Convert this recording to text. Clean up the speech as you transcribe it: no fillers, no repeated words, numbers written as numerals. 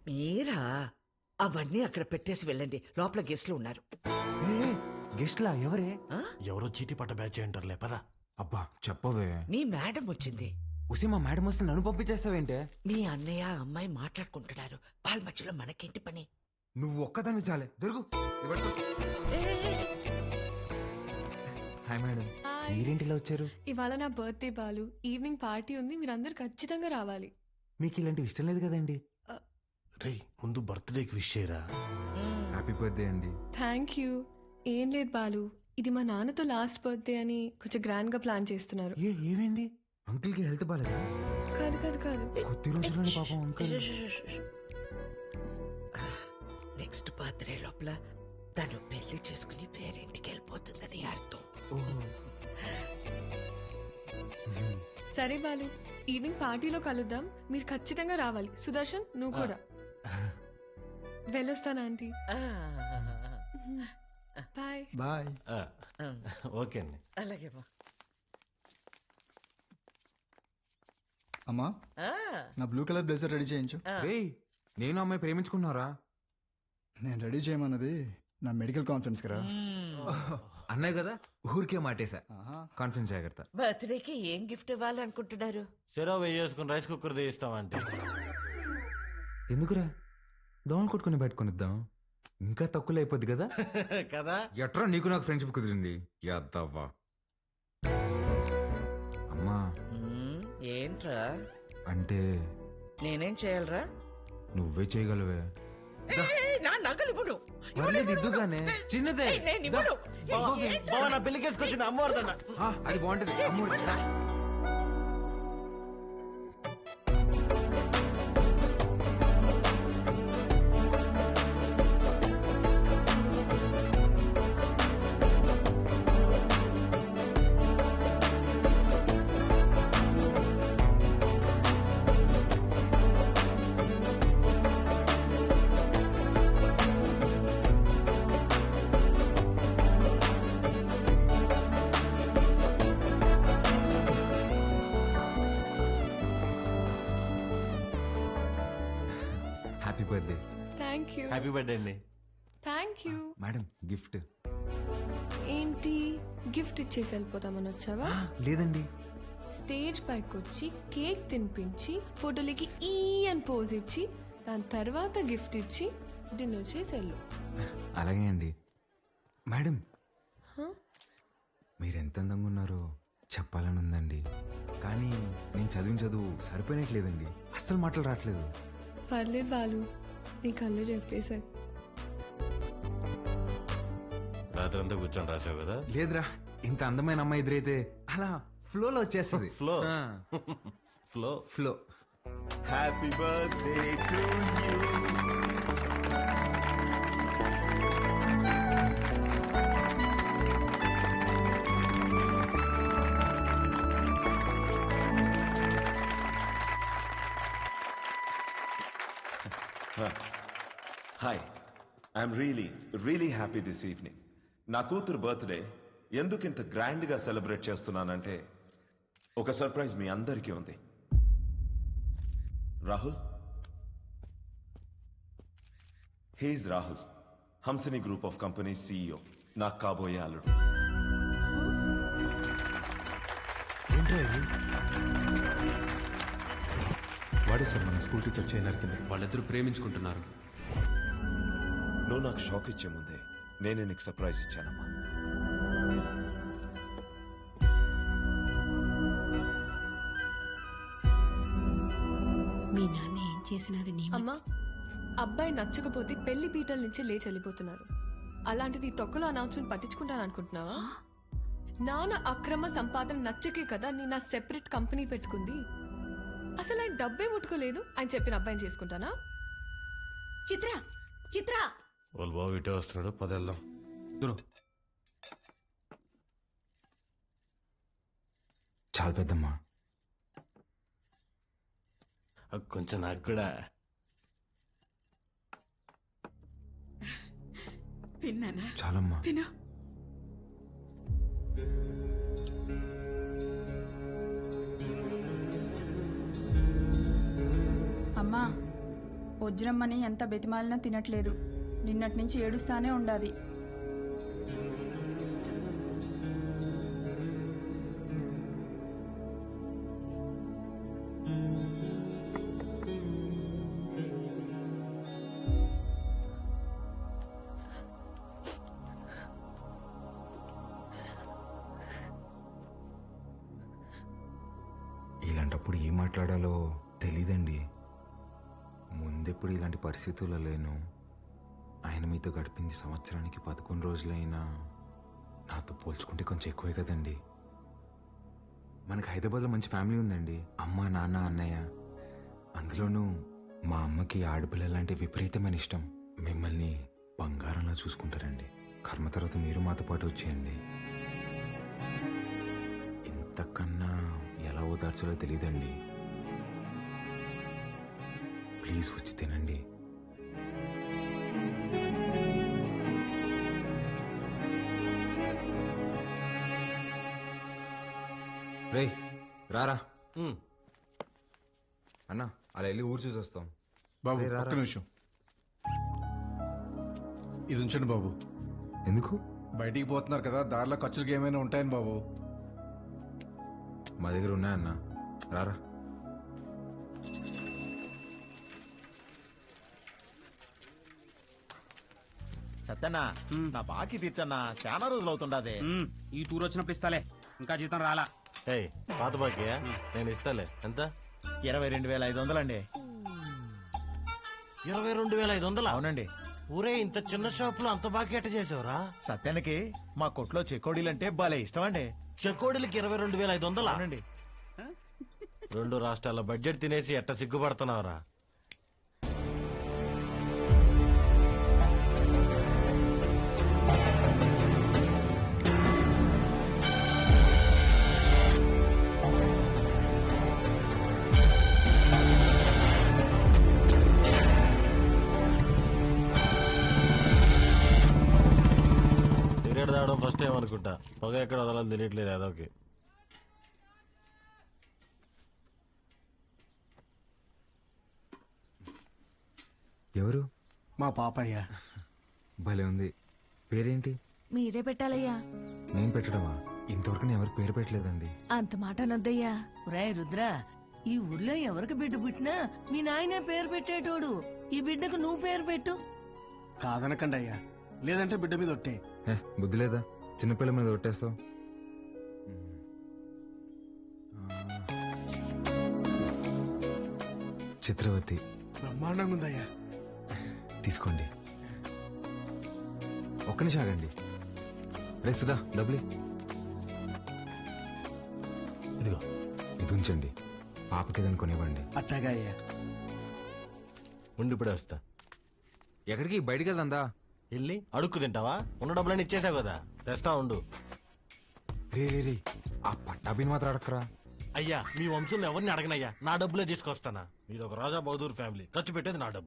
మీరా అవన్నీ అక్కడ పెట్టేసి వెళ్ళండి, లోపల గెస్ట్లు ఉన్నారు. గెస్ట్లా ఎవరే? ఎవరో చీటీ పట్ట బ్యాచ్ అంటారులే పదా. అబ్బా చెప్పవే. మీ మేడం వచ్చింది. ఉసి మా మేడం వస్తే నన్ను పంపించేస్తావేంటే? మీ అన్నయ్య అమ్మాయి మాట్లాడుకుంటున్నారు, వాళ్ళ మధ్యలో మనకేంటి పని? నువ్వు ఒక్కదాన్ని చాలే దొరుకు. Hi madam, hi. మీరేంటిలా వచ్చారు? ఇవాళ నా బర్త్డే బాలు, ఈవినింగ్ పార్టీ ఉంది, మీరందరూ ఖచ్చితంగా రావాలి. మీకు ఇలాంటివి ఇష్టం లేదు కదండి. రే ముందు బర్త్డేకి విష్ చేయరా. హ్యాపీ బర్త్డే అండి. Thank you. ఏం లేదు బాలు, ఇది మా నాన్నతో లాస్ట్ బర్త్డే అని కొంచెం గ్రాండ్ గా ప్లాన్ చేస్తున్నారు. ఏమైంది? అంకుల్ కి హెల్త్ బాలేదా? కాదు కాదు కాదు, కొద్ది రోజుల్లోనే పాపం అంకుల్. నెక్స్ట్ బర్త్డే లోపల తను పెళ్లి చేసుకుని పేరింటికి వెళ్ళిపోతుందని అర్థం. ఓహో. సరే బాలు, ఈవినింగ్ పార్టీలో కలుద్దాం, మీరు ఖచ్చితంగా రావాలి. సుదర్శన్ నువ్వు కూడా. వెళ్ళొస్తాను ఆంటీ. Bye bye. ఓకే అండి. అలాగే మా. అమ్మా, నా బ్లూ కలర్ బ్లేజర్ రెడీ చేయించు. రేయ్, నేను అమ్మాయి ప్రేమించుకున్నారా? నేను రెడీ చేయమన్నది నా మెడికల్ కాన్ఫరెన్స్ కదా. అన్నాయి కదా, ఊరికే మాటేశా. కాన్ఫిడెన్స్ జాగ్రత్త. బర్త్డేకి ఏం గిఫ్ట్ ఇవ్వాలనుకుంటున్నారు? సెరవ్ వేసుకుని రైస్ కుక్కర్ తీస్తామంటే. ఎందుకురా, దోమలు కొట్టుకుని పెట్టుకునిద్దాం, ఇంకా తక్కువ అయిపోద్ది కదా. కదా ఎట్రా నీకు నాకు ఫ్రెండ్షిప్ కుదిరింది యాదవ్వా. అమ్మా ఏంట్రా? అంటే నేనేం చేయాలరా? నువ్వే చేయగలవే. నా నగలు ఇవ్వను. పర్లేదు, ఇద్దుగానే చిన్నదే. నేను ఇవ్వను. బావ నా పెళ్లికేసుకొచ్చింది అమ్మవారిదన్న. అది బాగుంటది అమ్మూరి. Happy birthday. Thank you. Happy birthday అండి. Thank you. Madam gift. ఏంటి గిఫ్ట్ ఇచ్చేసి వెళ్ళిపోతామని వచ్చావా? లేదండి, స్టేజ్ పైకి వచ్చి కేక్ తినిపించి ఫోటోలకి ఈ అని పోజ్ ఇచ్చి దాని తర్వాత గిఫ్ట్ ఇచ్చి డిన్నర్ చేసి వెళ్ళు. అలాగే అండి. మేడం హ? మీరెంత అందంగా ఉన్నారో చెప్పాలని ఉందండి, కానీ నేను చదివిన చదువు సరిపోయినట్లేదండి, అస్సలు మాటలు రావట్లేదు. పర్లేదు బాలు, నీ కళ్ళు చెప్పేశారు. రాత్రంతా కూర్చొని రాసావు కదా. లేదురా, ఇంత అందమైన అమ్మాయి ఎదురైతే అలా ఫ్లోలో వచ్చేస్తుంది. Flow flow flow. Happy birthday to you. Hi, I'm really happy this evening. నా కూతురు బర్త్డే ఎందుకు ఇంత గ్రాండ్గా సెలబ్రేట్ చేస్తున్నానంటే ఒక సర్ప్రైజ్ మీ అందరికీ ఉంది. Rahul, he's Rahul, Hamsini group of company CEO, నాకు కాబోయే అల్లుడు. వాడే సార్ మన స్కూల్ టీచర్ చేయనరికింది. వాళ్ళిద్దరూ ప్రేమించుకుంటున్నారు. నువ్వు నాకు షాక్ ఇచ్చే ముందే నేనే నీకు సర్ప్రైజ్ ఇచ్చానమ్మా. మీ నాన్న ఏం చేసినది నీ అమ్మా, అబ్బాయి నచ్చకపోతే పెళ్లి పీటల నుంచి లేచి వెళ్ళిపోతున్నారు. అలాంటిది ఈ తొక్కలో అనౌన్స్మెంట్ పట్టించుకుంటాను అనుకుంటున్నావా? నాన్న అక్రమ సంపాదన నచ్చకే కదా నేను నా సెపరేట్ కంపెనీ పెట్టుకుంది. అసలు ఆయన డబ్బే ముట్టుకోలేదు, ఆయన చెప్పిన అబ్బాయిని చేసుకుంటానా? చిత్ర చిత్ర వాళ్ళు బాబు ఇటే వస్తున్నాడు, పదేళ్దాం. చాలా పెద్దమ్మా. కొంచెం నాకు కూడా. తిన్నానా? చాలమ్మా. తిను. అమ్మా, వజ్రమ్మని ఎంత బెతిమాలినా తినట్లేదు. నిన్నటి నుంచి ఏడుస్తానే ఉండాది. ఇలాంటప్పుడు ఏం మాట్లాడాలో తెలీదండి. ముందెప్పుడు ఇలాంటి పరిస్థితుల్లో లేను. ఆయన మీతో గడిపింది సంవత్సరానికి 11 రోజులైనా నాతో పోల్చుకుంటే కొంచెం ఎక్కువే కదండి. మనకు హైదరాబాద్లో మంచి ఫ్యామిలీ ఉందండి. అమ్మ, నాన్న, అన్నయ్య. అందులోనూ మా అమ్మకి ఆడపిల్లలంటే విపరీతమైన ఇష్టం. మిమ్మల్ని బంగారంలా చూసుకుంటారండి. కర్మ తర్వాత మీరు మాతో పాటు వచ్చేయండి. ఇంతకన్నా ఎలా ఓదార్చాలో తెలియదండి. ప్లీజ్ వచ్చి తినండి. రే రారా అన్నా, అలా వెళ్ళి ఊరు చూసి వస్తాం. బాబు రే, రారా. ఒక్క నిమిషం ఇది ఉంచండి బాబు. ఎందుకు? బయటికి పోతున్నారు కదా, దారిలో ఖర్చులకి ఏమైనా ఉంటాయని బాబు. మా దగ్గర ఉన్నాయన్నా, రారా. సత్తన్నా, నా బాకీ తీర్చన్నా, చాలా రోజులు అవుతుండదే. ఈ టూర్ వచ్చినప్పుడు ఇస్తాలే, ఇంకా జీతం రాలా. ఏయ్ పాత బాకీయా? నేను ఇస్తాలే. ఎంత? 22,500 అండి. 22,500? అవునండి. ఊరే, ఇంత చిన్న షాప్ లో అంత బాకీ ఎట్ట చేసావురా? సత్యానికి మా కొట్లో చెకోడీలంటే భలే ఇష్టం అండి. చెకోడీలకి 22,500? అవునండి. 2 రాష్ట్రాల బడ్జెట్ తినేసి ఎట్ట సిగ్గుపడుతున్నావురా? సిగరెట్ తాగడం ఫస్ట్ టైం అనుకుంటా. పొగ ఎక్కడ వదలని తెలియట్లేదు అదొకే. ఎవరు? మా పాపయ్య. భలే ఉంది. పేరేంటి? మీరే పెట్టాలయ్యా. నేను పెట్టడమా? ఇంతవరకు నేను ఎవరికి పేరు పెట్టలేదండి. అంత మాట అనొద్దయ్యా. రాయ్ రుద్ర, ఈ ఊర్లో ఎవరికి బిడ్డ పుట్టినా మీ నాయనే పేరు పెట్టేటోడు. ఈ బిడ్డకు నువ్వు పేరు పెట్టు. కాదనకండి అయ్యా, లేదంటే బిడ్డ మీద ఒట్టే. బుద్ధి లేదా? చిన్నపిల్ల మీద కొట్టేస్తావు. చిత్రవతి. బ్రహ్మాండంగా ఉందయ్యా. తీసుకోండి. ఒక్క నిమిషం ఆగండి. రే సుధా, డబ్బులు ఇదిగో. ఇది ఉంచండి. పాపకి ఏదైనా కొనివ్వండి. అట్టాగా అయ్యా. ఉండి ఇప్పుడే వస్తా. ఎక్కడికి? బయటికి వెళ్దా? వెళ్ళి అడుక్కు తింటావా? ఉన్న డబ్బులన్నీ ఇచ్చేసావు కదా, తెస్తా ఉండు. రే రే రే, ఆ పట్టాభిని మాత్రం అడక్కరా. అయ్యా, మీ వంశంలో ఎవరిని అడగనయ్యా, నా డబ్బులే తీసుకొస్తానా. మీది ఒక రాజా బహదూర్ ఫ్యామిలీ, ఖర్చు పెట్టేది నా డబ్బు.